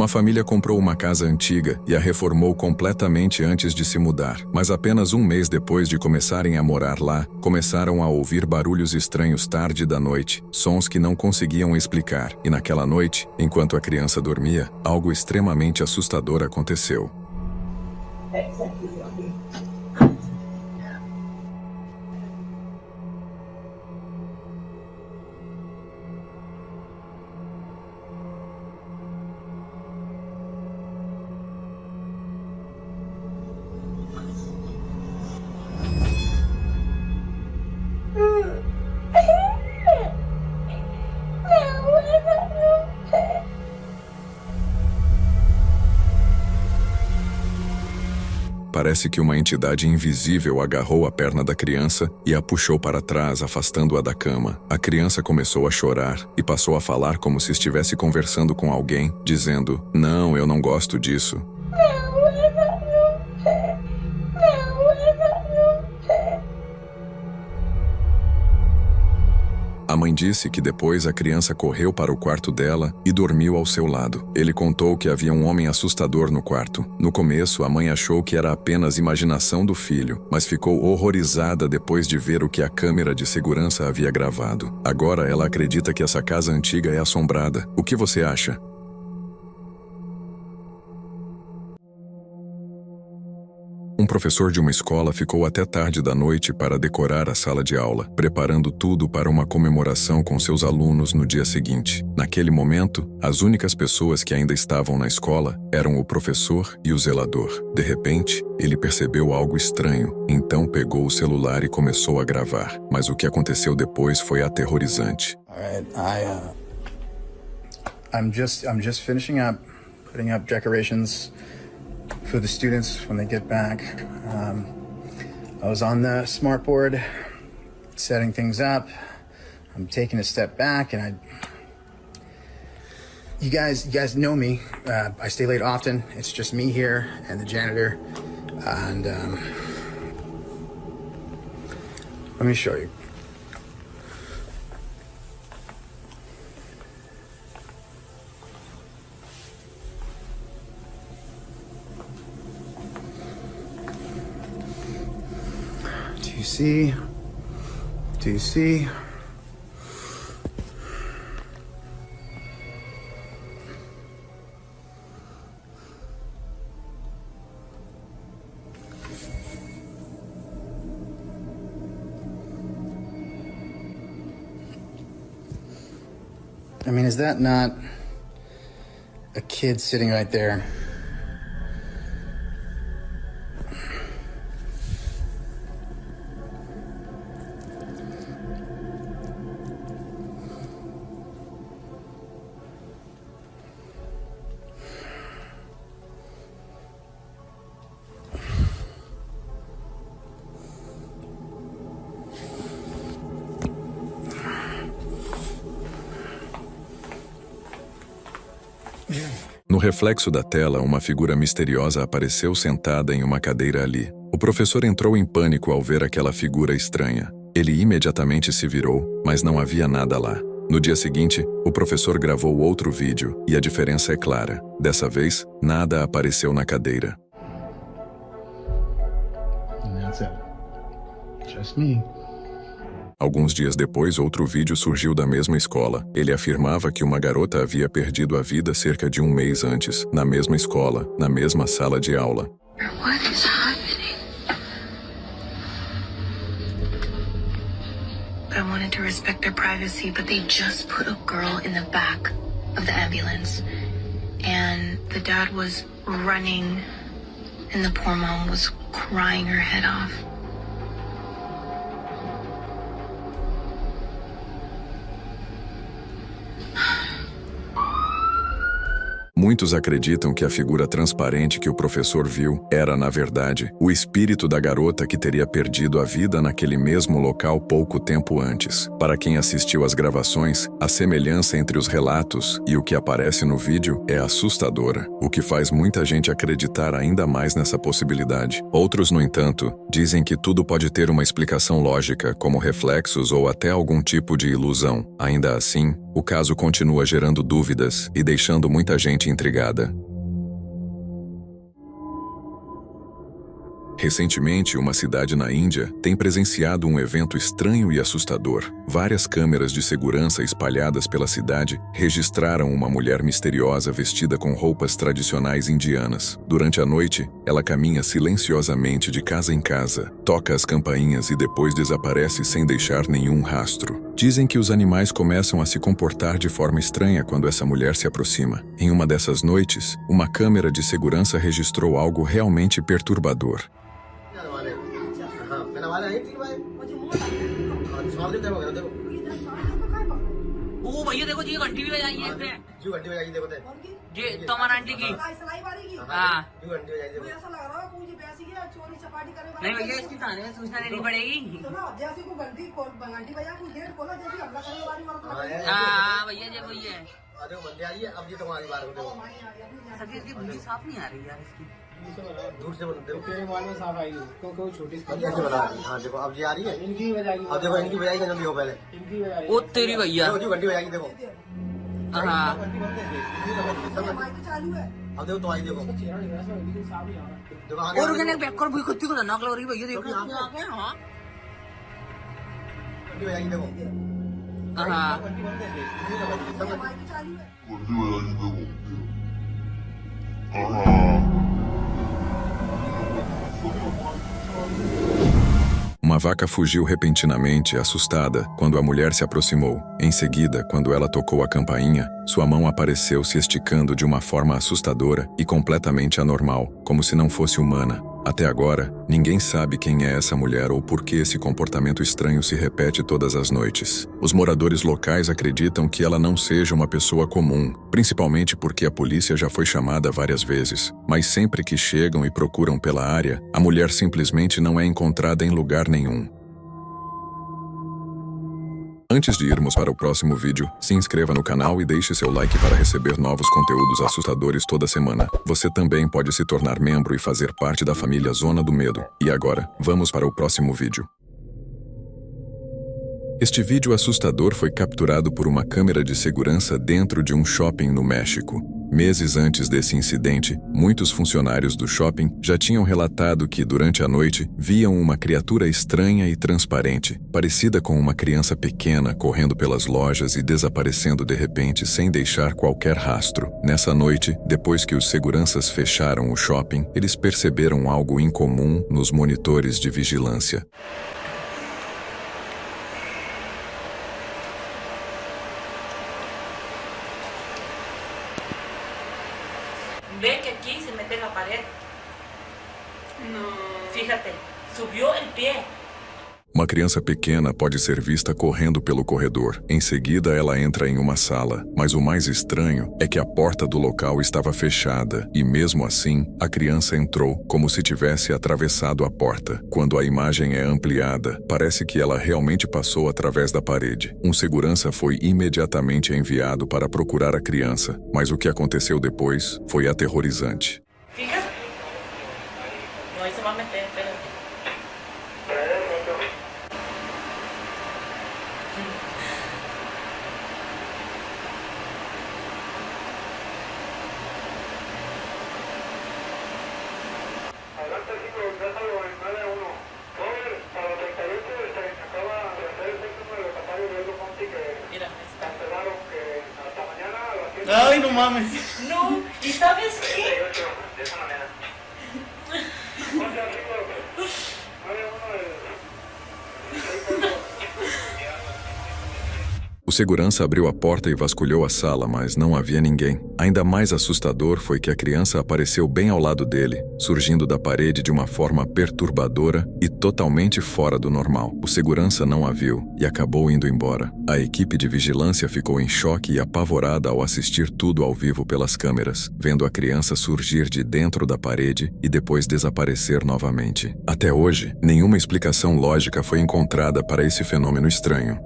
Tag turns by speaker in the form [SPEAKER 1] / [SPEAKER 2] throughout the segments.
[SPEAKER 1] Uma família comprou uma casa antiga e a reformou completamente antes de se mudar, mas apenas um mês depois de começarem a morar lá, começaram a ouvir barulhos estranhos tarde da noite, sons que não conseguiam explicar, e naquela noite, enquanto a criança dormia, algo extremamente assustador aconteceu. Parece que uma entidade invisível agarrou a perna da criança e a puxou para trás, afastando-a da cama. A criança começou a chorar e passou a falar como se estivesse conversando com alguém, dizendo: "Não, eu não gosto disso." A mãe disse que depois a criança correu para o quarto dela e dormiu ao seu lado. Ele contou que havia um homem assustador no quarto. No começo, a mãe achou que era apenas imaginação do filho, mas ficou horrorizada depois de ver o que a câmera de segurança havia gravado. Agora ela acredita que essa casa antiga é assombrada. O que você acha? Um professor de uma escola ficou até tarde da noite para decorar a sala de aula, preparando tudo para uma comemoração com seus alunos no dia seguinte. Naquele momento, as únicas pessoas que ainda estavam na escola eram o professor e o zelador. De repente, ele percebeu algo estranho, então pegou o celular e começou a gravar. Mas o que aconteceu depois foi aterrorizante.
[SPEAKER 2] I'm just finishing up, putting up decorations for the students when they get back. I was on the smart board, setting things up. I'm taking a step back, and you guys know me. I stay late often. It's just me here and the janitor. And let me show you. Do you see? I mean, is that not a kid sitting right there?
[SPEAKER 1] No reflexo da tela, uma figura misteriosa apareceu sentada em uma cadeira ali. O professor entrou em pânico ao ver aquela figura estranha. Ele imediatamente se virou, mas não havia nada lá. No dia seguinte, o professor gravou outro vídeo, e a diferença é clara. Dessa vez, nada apareceu na cadeira.
[SPEAKER 2] And that's it. Just me.
[SPEAKER 1] Alguns dias depois, outro vídeo surgiu da mesma escola. Ele afirmava que uma garota havia perdido a vida cerca de um mês antes, na mesma escola, na mesma sala de aula.
[SPEAKER 3] What is happening? I wanted to respect their privacy, but they just put a girl in the back of the ambulance. And the dad was running, and the poor mom was crying her head off.
[SPEAKER 1] Muitos acreditam que a figura transparente que o professor viu era, na verdade, o espírito da garota que teria perdido a vida naquele mesmo local pouco tempo antes. Para quem assistiu às gravações, a semelhança entre os relatos e o que aparece no vídeo é assustadora, o que faz muita gente acreditar ainda mais nessa possibilidade. Outros, no entanto, dizem que tudo pode ter uma explicação lógica, como reflexos ou até algum tipo de ilusão. Ainda assim, O caso continua gerando dúvidas e deixando muita gente intrigada. Recentemente, uma cidade na Índia tem presenciado um evento estranho e assustador. Várias câmeras de segurança espalhadas pela cidade registraram uma mulher misteriosa vestida com roupas tradicionais indianas. Durante a noite, ela caminha silenciosamente de casa em casa, toca as campainhas e depois desaparece sem deixar nenhum rastro. Dizem que os animais começam a se comportar de forma estranha quando essa mulher se aproxima. Em uma dessas noites, uma câmera de segurança registrou algo realmente perturbador.
[SPEAKER 4] वो भैया देखो जी घंटी भी बजाई है इस पे
[SPEAKER 5] जो घंटी बजाई देखो ते
[SPEAKER 4] जी तमन आंटी की हाँ
[SPEAKER 5] जो घंटी बजाई देखो
[SPEAKER 6] ऐसा लग रहा है मुझे पैसे की चोरी चपाटी करे
[SPEAKER 4] नहीं भैया इसकी थाने में सूचना देनी पड़ेगी
[SPEAKER 6] तो ना जैसे को घंटी बजा कोई गेट खोला जैसे हमला करने वाली औरत
[SPEAKER 4] हाँ भैया जी वही है
[SPEAKER 5] अरे बंदे आई है अब ये तुम्हारी बात हो देखो
[SPEAKER 4] सभी इसकी बुद्धि साफ नहीं आ रही यार इसकी
[SPEAKER 5] दूर से बोलो देखो
[SPEAKER 7] तेरे मोबाइल में साफ आई क्योंकि वो छोटी सी
[SPEAKER 5] कैसे बता हां देखो अब ये आ रही है
[SPEAKER 7] इनकी भी बजाएगी
[SPEAKER 5] अब देखो इनकी बजाई जल्दी हो पहले
[SPEAKER 7] इनकी भी बजाएगी
[SPEAKER 4] ओ तेरी भैया
[SPEAKER 5] देखो जो घंटी बजाई देखो
[SPEAKER 4] हाँ
[SPEAKER 6] चालू है
[SPEAKER 5] अब देखो तो आई देखो
[SPEAKER 7] चेहरा नहीं रहा लेकिन साफ ही आ रहा है
[SPEAKER 5] देखो आगे
[SPEAKER 4] और कहने बैक कर भी कुत्ती को धनक लग रही भैया देखो हाँ
[SPEAKER 5] घंटी बजाई देखो
[SPEAKER 4] हाँ
[SPEAKER 6] चालू है
[SPEAKER 1] Uma vaca fugiu repentinamente, assustada, quando a mulher se aproximou. Em seguida, quando ela tocou a campainha, sua mão apareceu se esticando de uma forma assustadora e completamente anormal, como se não fosse humana. Até agora, ninguém sabe quem é essa mulher ou por que esse comportamento estranho se repete todas as noites. Os moradores locais acreditam que ela não seja uma pessoa comum, principalmente porque a polícia já foi chamada várias vezes. Mas sempre que chegam e procuram pela área, a mulher simplesmente não é encontrada em lugar nenhum. Antes de irmos para o próximo vídeo, se inscreva no canal e deixe seu like para receber novos conteúdos assustadores toda semana. Você também pode se tornar membro e fazer parte da família Zona do Medo. E agora, vamos para o próximo vídeo. Este vídeo assustador foi capturado por uma câmera de segurança dentro de um shopping no México. Meses antes desse incidente, muitos funcionários do shopping já tinham relatado que, durante a noite, viam uma criatura estranha e transparente, parecida com uma criança pequena correndo pelas lojas e desaparecendo de repente sem deixar qualquer rastro. Nessa noite, depois que os seguranças fecharam o shopping, eles perceberam algo incomum nos monitores de vigilância.
[SPEAKER 4] ve que aquí se mete en la pared no fíjate subió el pie.
[SPEAKER 1] Uma criança pequena pode ser vista correndo pelo corredor. Em seguida, ela entra em uma sala. Mas o mais estranho é que a porta do local estava fechada. E mesmo assim, a criança entrou como se tivesse atravessado a porta. Quando a imagem é ampliada, parece que ela realmente passou através da parede. Um segurança foi imediatamente enviado para procurar a criança. Mas o que aconteceu depois foi aterrorizante.
[SPEAKER 4] Fíjate. No, ahí se va a meter, espérate.
[SPEAKER 8] Adelante, chicos, déjalo en 9-1. Robert, para los 38, acaba de hacer el sexto reglamentario de Edo County que
[SPEAKER 4] Mira, ahí está.
[SPEAKER 8] cancelaron que hasta mañana a las 7.
[SPEAKER 4] Ay, no mames. No, ¿y sabes qué?
[SPEAKER 8] 38, de esa manera. O sea, chicos, 9-1 del...
[SPEAKER 1] O segurança abriu a porta e vasculhou a sala, mas não havia ninguém. Ainda mais assustador foi que a criança apareceu bem ao lado dele, surgindo da parede de uma forma perturbadora e totalmente fora do normal. O segurança não a viu e acabou indo embora. A equipe de vigilância ficou em choque e apavorada ao assistir tudo ao vivo pelas câmeras, vendo a criança surgir de dentro da parede e depois desaparecer novamente. Até hoje, nenhuma explicação lógica foi encontrada para esse fenômeno estranho.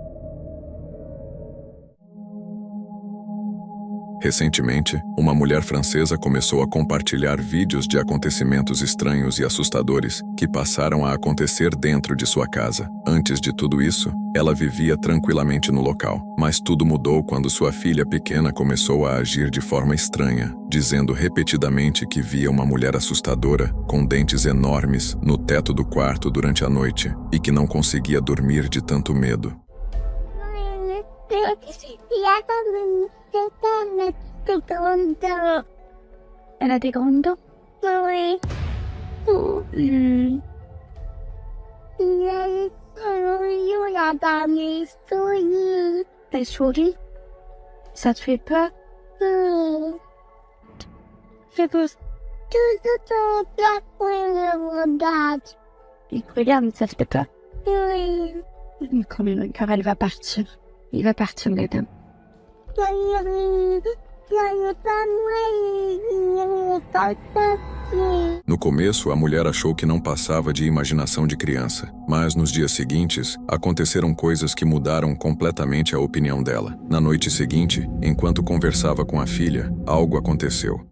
[SPEAKER 1] Recentemente, uma mulher francesa começou a compartilhar vídeos de acontecimentos estranhos e assustadores que passaram a acontecer dentro de sua casa. Antes de tudo isso, ela vivia tranquilamente no local, mas tudo mudou quando sua filha pequena começou a agir de forma estranha, dizendo repetidamente que via uma mulher assustadora, com dentes enormes, no teto do quarto durante a noite e que não conseguia dormir de tanto medo.
[SPEAKER 9] Elle a des grandes dents? Oui. Elle sourit? Ça te fait peur? C'est tout. Regarde, ça te fait peur? Oui. Car elle va partir. Il va partir, madame.
[SPEAKER 1] No começo, a mulher achou que não passava de imaginação de criança, mas nos dias seguintes, aconteceram coisas que mudaram completamente a opinião dela. Na noite seguinte, enquanto conversava com a filha, algo aconteceu.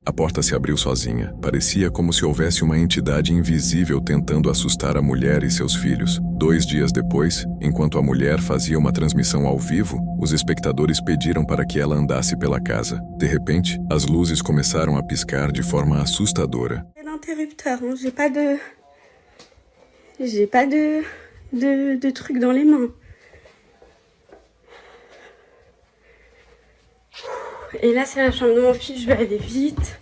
[SPEAKER 1] A porta se abriu sozinha. Parecia como se houvesse uma entidade invisível tentando assustar a mulher e seus filhos. 2 dias depois, enquanto a mulher fazia uma transmissão ao vivo, os espectadores pediram para que ela andasse pela casa. De repente, as luzes começaram a piscar de forma assustadora.
[SPEAKER 10] L'interrupteur, j'ai pas de truc dans les mains. Et là, c'est la chambre de mon fils, je vais aller vite.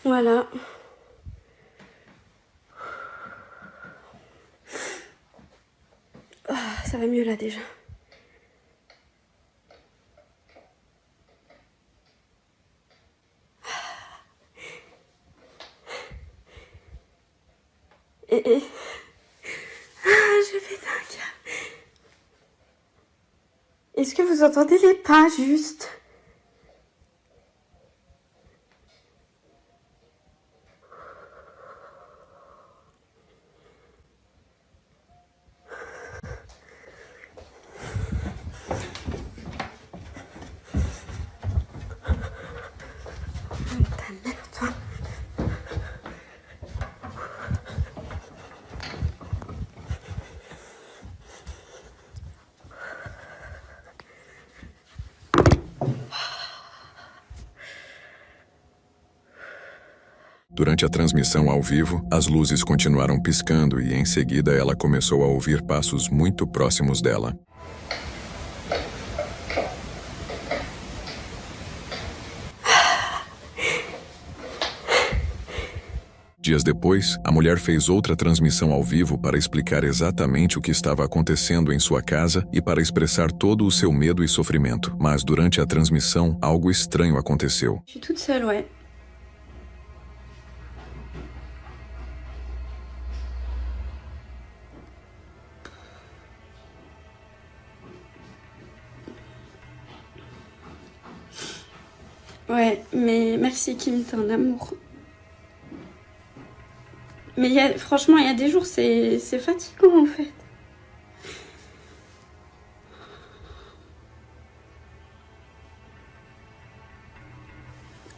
[SPEAKER 10] Voilà. Oh, ça va mieux là déjà. Je pète un câble. Est-ce que vous entendez les pas juste?
[SPEAKER 1] Durante a transmissão ao vivo, as luzes continuaram piscando e, em seguida, ela começou a ouvir passos muito próximos dela. Dias depois, a mulher fez outra transmissão ao vivo para explicar exatamente o que estava acontecendo em sua casa e para expressar todo o seu medo e sofrimento. Mas durante a transmissão, algo estranho aconteceu.
[SPEAKER 10] Je suis toute seule, ouais. Ouais, mais merci Kim, t'es un amour. Mais franchement, il y a des jours, c'est fatigant en fait.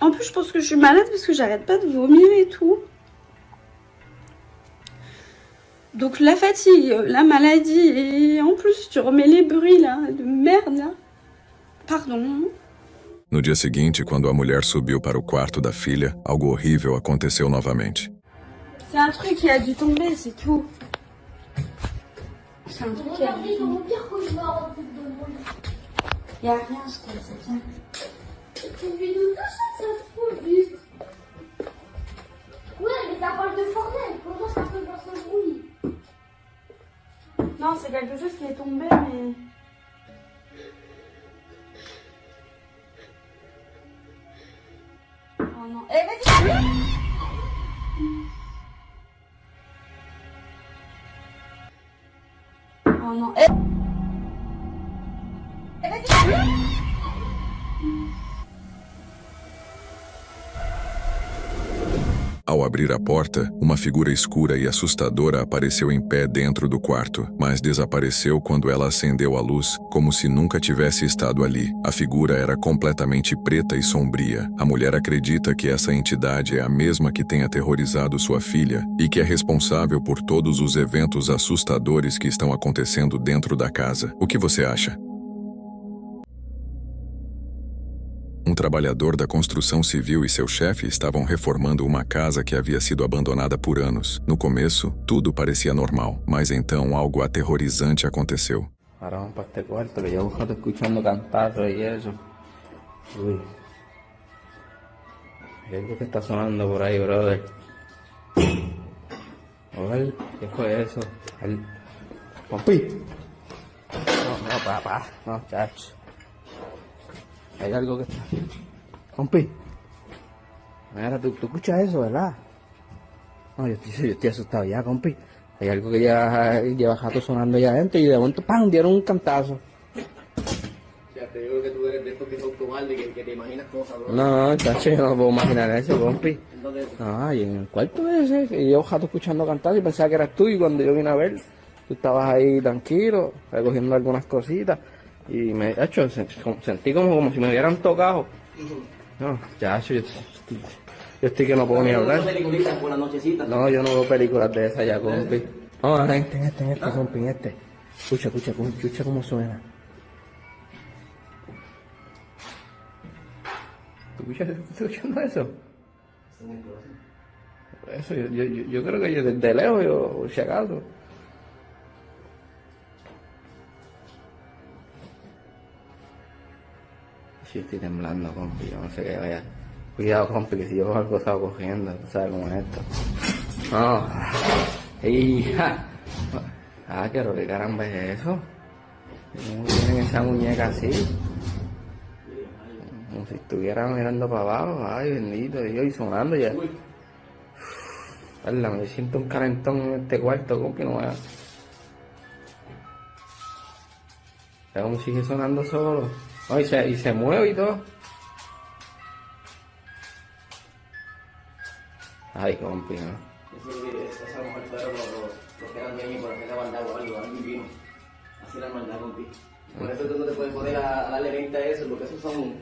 [SPEAKER 10] En plus, je pense que je suis malade parce que j'arrête pas de vomir et tout. Donc la fatigue, la maladie et en plus tu remets les bruits là, de merde là. Pardon.
[SPEAKER 1] No dia seguinte, quando a mulher subiu para o quarto da filha, algo horrível aconteceu novamente.
[SPEAKER 10] C'est un truc qui a dû tomber, c'est tout. C'est un truc qui a dû tomber. Il y a rien, je te c'est bien.
[SPEAKER 11] Ouais, mais ça parle de Fortnite. Comment ça peut faire ce bruit?
[SPEAKER 10] Non, c'est quelque chose qui est tombé, mais... Oh non. Eh, vas-y! No, no.
[SPEAKER 1] Ao abrir a porta, uma figura escura e assustadora apareceu em pé dentro do quarto, mas desapareceu quando ela acendeu a luz, como se nunca tivesse estado ali. A figura era completamente preta e sombria. A mulher acredita que essa entidade é a mesma que tem aterrorizado sua filha e que é responsável por todos os eventos assustadores que estão acontecendo dentro da casa. O que você acha? Um trabalhador da construção civil e seu chefe estavam reformando uma casa que havia sido abandonada por anos. No começo, tudo parecia normal, mas então algo aterrorizante aconteceu.
[SPEAKER 12] Ahora vamos para este cuarto, que llevo un rato escuchando cantar y eso. Uy. Hay algo que está sonando por ahí, brother. Oye, ¿qué fue eso? ¡Compi! No, papá. No, chacho. Hay algo que está... Compi. Mira, tú escuchas eso, ¿verdad? No, yo estoy asustado ya, compi. Hay algo que lleva rato sonando allá adentro y de momento, ¡pam!, dieron un cantazo.
[SPEAKER 5] Ya te digo que tú eres de estos que son cobardes, que te imaginas cosas, bro.
[SPEAKER 12] No, chacho, yo no puedo imaginar eso, compi.
[SPEAKER 5] Entonces,
[SPEAKER 12] Ay, en el cuarto ese, que llevo rato escuchando cantar y pensaba que eras tú, y cuando yo vine a ver, tú estabas ahí tranquilo, recogiendo algunas cositas, y me hecho, sentí como si me hubieran tocado. No, chacho, yo estoy que no puedo ni hablar.
[SPEAKER 5] por la nochecita.
[SPEAKER 12] No, yo no veo películas de esas ya, compi. No, en este, compi, en este. Escucha cómo suena. ¿Tú estás escuchando eso? Eso, yo creo que yo desde lejos, yo, si acaso. Sí, estoy temblando, compi, yo no sé qué vaya. Cuidado, compi, que si yo algo estaba cogiendo, tú sabes cómo es esto. No. Hija. Ah, qué caramba es eso. ¿Cómo tienen esa muñeca así? Como si estuviera mirando para abajo. Ay, bendito Dios, y sonando ya. Hola, me siento un calentón en este cuarto, compi, no vaya. Es como sigue sonando solo. Oh, y se mueve y todo. Ay, compi, ¿no?
[SPEAKER 5] Esa mujer fueron los que eran dueños por hacer la maldad o algo, alguien vino a hacer la maldad, compi. Por eso tú no te puedes poner a darle 20 a eso, porque esos son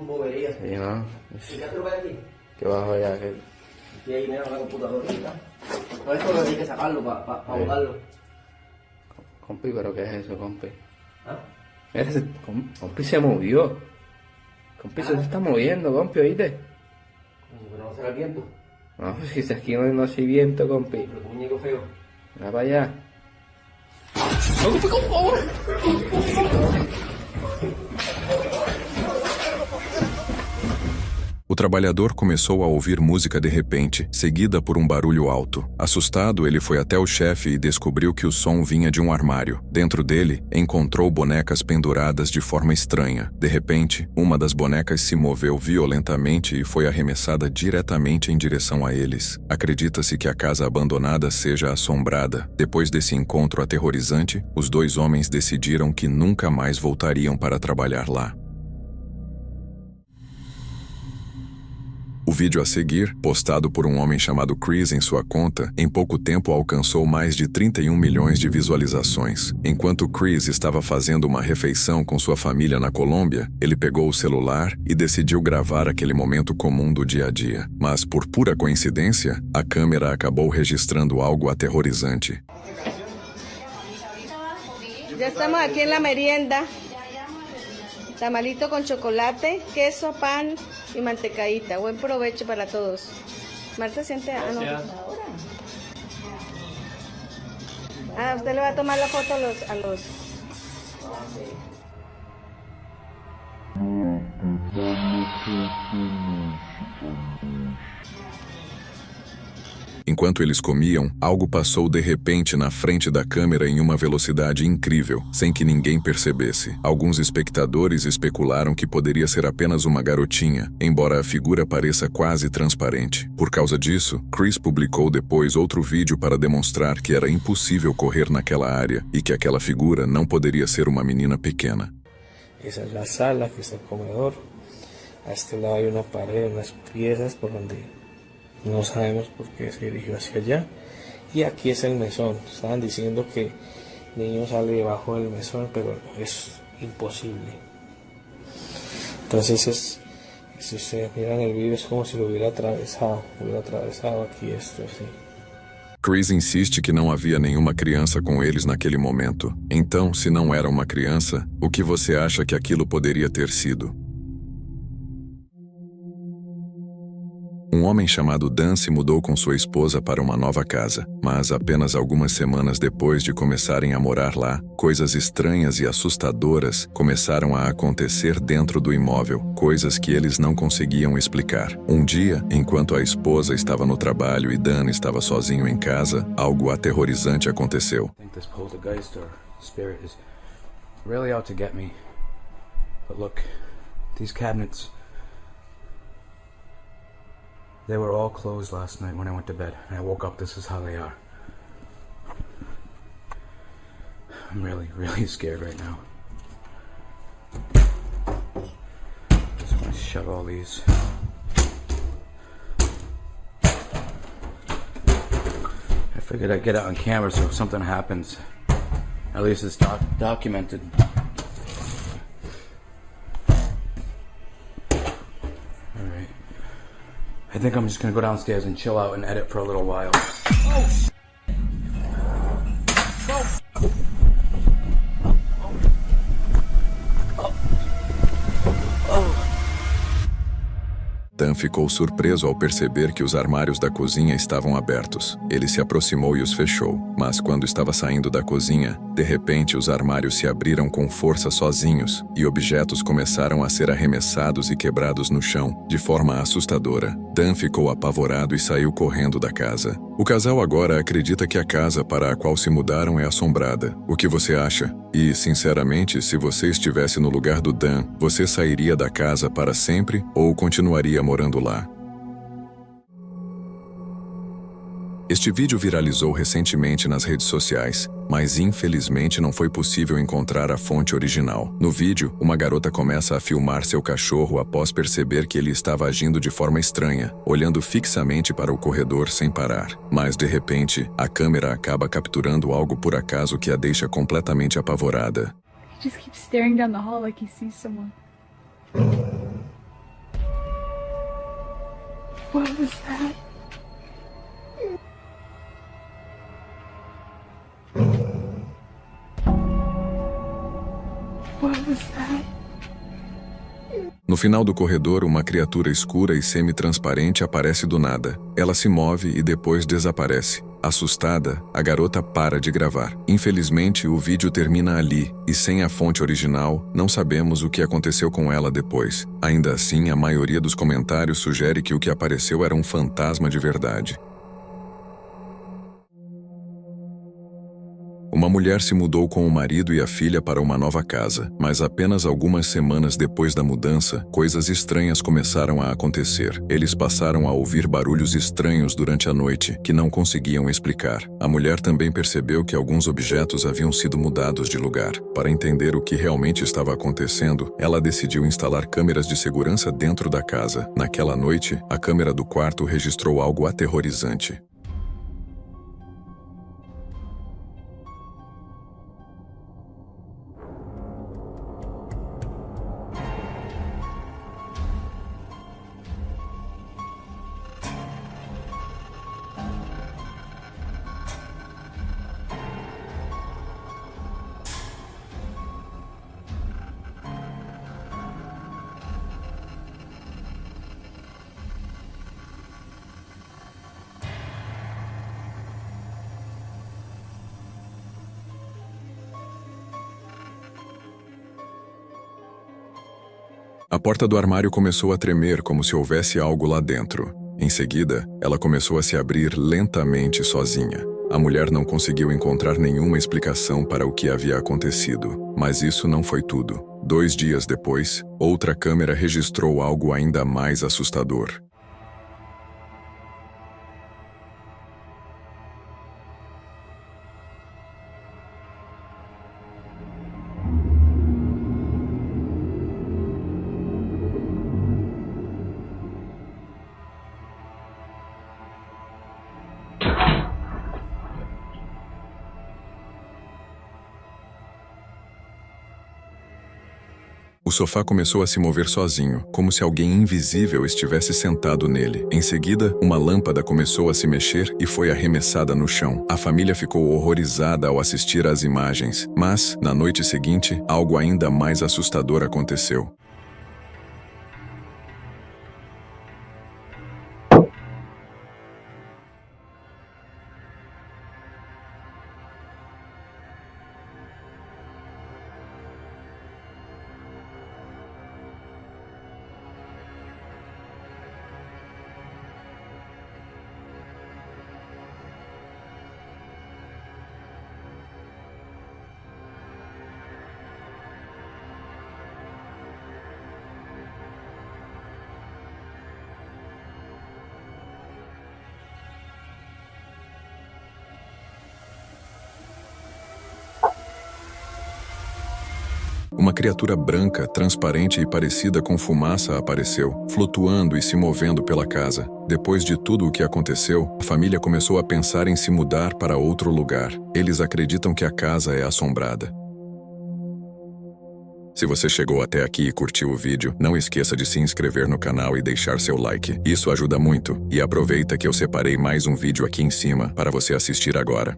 [SPEAKER 5] boberías.
[SPEAKER 12] Sí, ¿no?
[SPEAKER 5] ¿Y qué te lo ves aquí?
[SPEAKER 12] ¿Qué bajo allá? ¿Qué?
[SPEAKER 5] Aquí hay dinero en la computadora. Por esto hay que sacarlo para botarlo.
[SPEAKER 12] Compi, ¿pero qué es eso, compi?
[SPEAKER 5] ¿Ah?
[SPEAKER 12] Compi se movió. Compi se está moviendo, compi, ¿oíste?
[SPEAKER 5] Pero no será el viento.
[SPEAKER 12] No, si aquí no hay viento, compi.
[SPEAKER 5] Pero tu muñeco feo.
[SPEAKER 12] Mira para allá. ¡No, compi, por favor!
[SPEAKER 1] O trabalhador começou a ouvir música de repente, seguida por um barulho alto. Assustado, ele foi até o chefe e descobriu que o som vinha de um armário. Dentro dele, encontrou bonecas penduradas de forma estranha. De repente, uma das bonecas se moveu violentamente e foi arremessada diretamente em direção a eles. Acredita-se que a casa abandonada seja assombrada. Depois desse encontro aterrorizante, os dois homens decidiram que nunca mais voltariam para trabalhar lá. O vídeo a seguir, postado por um homem chamado Chris em sua conta, em pouco tempo alcançou mais de 31 milhões de visualizações. Enquanto Chris estava fazendo uma refeição com sua família na Colômbia, ele pegou o celular e decidiu gravar aquele momento comum do dia a dia. Mas, por pura coincidência, a câmera acabou registrando algo aterrorizante.
[SPEAKER 10] Ya estamos aquí en la merienda. Tamalito con chocolate, queso, pan y mantecadita. Buen provecho para todos. Marta, siente. No. Usted le va a tomar la foto a los...
[SPEAKER 1] Enquanto eles comiam, algo passou de repente na frente da câmera em uma velocidade incrível, sem que ninguém percebesse. Alguns espectadores especularam que poderia ser apenas uma garotinha, embora a figura pareça quase transparente. Por causa disso, Chris publicou depois outro vídeo para demonstrar que era impossível correr naquela área e que aquela figura não poderia ser uma menina pequena.
[SPEAKER 12] Esa es la sala, que es el comedor. A este lado hay una pared, unas piezas por donde no sabemos por qué se dirigió hacia allá. Y aquí es el mesón. Estaban diciendo que el niño sale debajo del mesón, pero es imposible. Entonces si ustedes miran el vídeo, es como si lo hubiera atravesado aquí esto así.
[SPEAKER 1] Chris insiste que não havia nenhuma criança com eles naquele momento. Então, se não era uma criança, o que você acha que aquilo poderia ter sido? Um homem chamado Dan se mudou com sua esposa para uma nova casa, mas apenas algumas semanas depois de começarem a morar lá, coisas estranhas e assustadoras começaram a acontecer dentro do imóvel, coisas que eles não conseguiam explicar. Um dia, enquanto a esposa estava no trabalho e Dan estava sozinho em casa, algo aterrorizante aconteceu.
[SPEAKER 13] I think this poltergeist or spirit is really out to get me. But look, these cabinets, they were all closed last night when I went to bed. And I woke up, this is how they are. I'm really, really scared right now. Just want to shut all these. I figured I'd get it on camera so if something happens, at least it's documented. Alright. I think I'm just gonna go downstairs and chill out and edit for a little while. Oh,
[SPEAKER 1] Dan ficou surpreso ao perceber que os armários da cozinha estavam abertos. Ele se aproximou e os fechou, mas quando estava saindo da cozinha, de repente os armários se abriram com força sozinhos e objetos começaram a ser arremessados e quebrados no chão, de forma assustadora. Dan ficou apavorado e saiu correndo da casa. O casal agora acredita que a casa para a qual se mudaram é assombrada. O que você acha? E, sinceramente, se você estivesse no lugar do Dan, você sairia da casa para sempre ou continuaria morando lá? Este vídeo viralizou recentemente nas redes sociais, mas infelizmente não foi possível encontrar a fonte original. No vídeo, uma garota começa a filmar seu cachorro após perceber que ele estava agindo de forma estranha, olhando fixamente para o corredor sem parar. Mas, de repente, a câmera acaba capturando algo por acaso que a deixa completamente apavorada.
[SPEAKER 9] He just keeps staring down the hall like he sees someone. What was that? What was that? No final do corredor, uma criatura escura e semi-transparente aparece do nada. Ela se move e depois desaparece. Assustada, a garota para de gravar. Infelizmente, o vídeo termina ali, e sem a fonte original, não sabemos o que aconteceu com ela depois. Ainda assim, a maioria dos comentários sugere que o que apareceu era um fantasma de verdade. Uma mulher se mudou com o marido e a filha para uma nova casa, mas apenas algumas semanas depois da mudança, coisas estranhas começaram a acontecer. Eles passaram a ouvir barulhos estranhos durante a noite, que não conseguiam explicar. A mulher também percebeu que alguns objetos haviam sido mudados de lugar. Para entender o que realmente estava acontecendo, ela decidiu instalar câmeras de segurança dentro da casa. Naquela noite, a câmera do quarto registrou algo aterrorizante. A porta do armário começou a tremer como se houvesse algo lá dentro.
[SPEAKER 1] Em seguida, ela começou a se abrir lentamente sozinha. A mulher não conseguiu encontrar nenhuma explicação para o que havia acontecido, mas isso não foi tudo. 2 dias depois, outra câmera registrou algo ainda mais assustador. O sofá começou a se mover sozinho, como se alguém invisível estivesse sentado nele. Em seguida, uma lâmpada começou a se mexer e foi arremessada no chão. A família ficou horrorizada ao assistir às imagens, mas, na noite seguinte, algo ainda mais assustador aconteceu. Uma criatura branca, transparente e parecida com fumaça apareceu, flutuando e se movendo pela casa. Depois de tudo o que aconteceu, a família começou a pensar em se mudar para outro lugar. Eles acreditam que a casa é assombrada. Se você chegou até aqui e curtiu o vídeo, não esqueça de se inscrever no canal e deixar seu like. Isso ajuda muito. E aproveita que eu separei mais um vídeo aqui em cima para você assistir agora.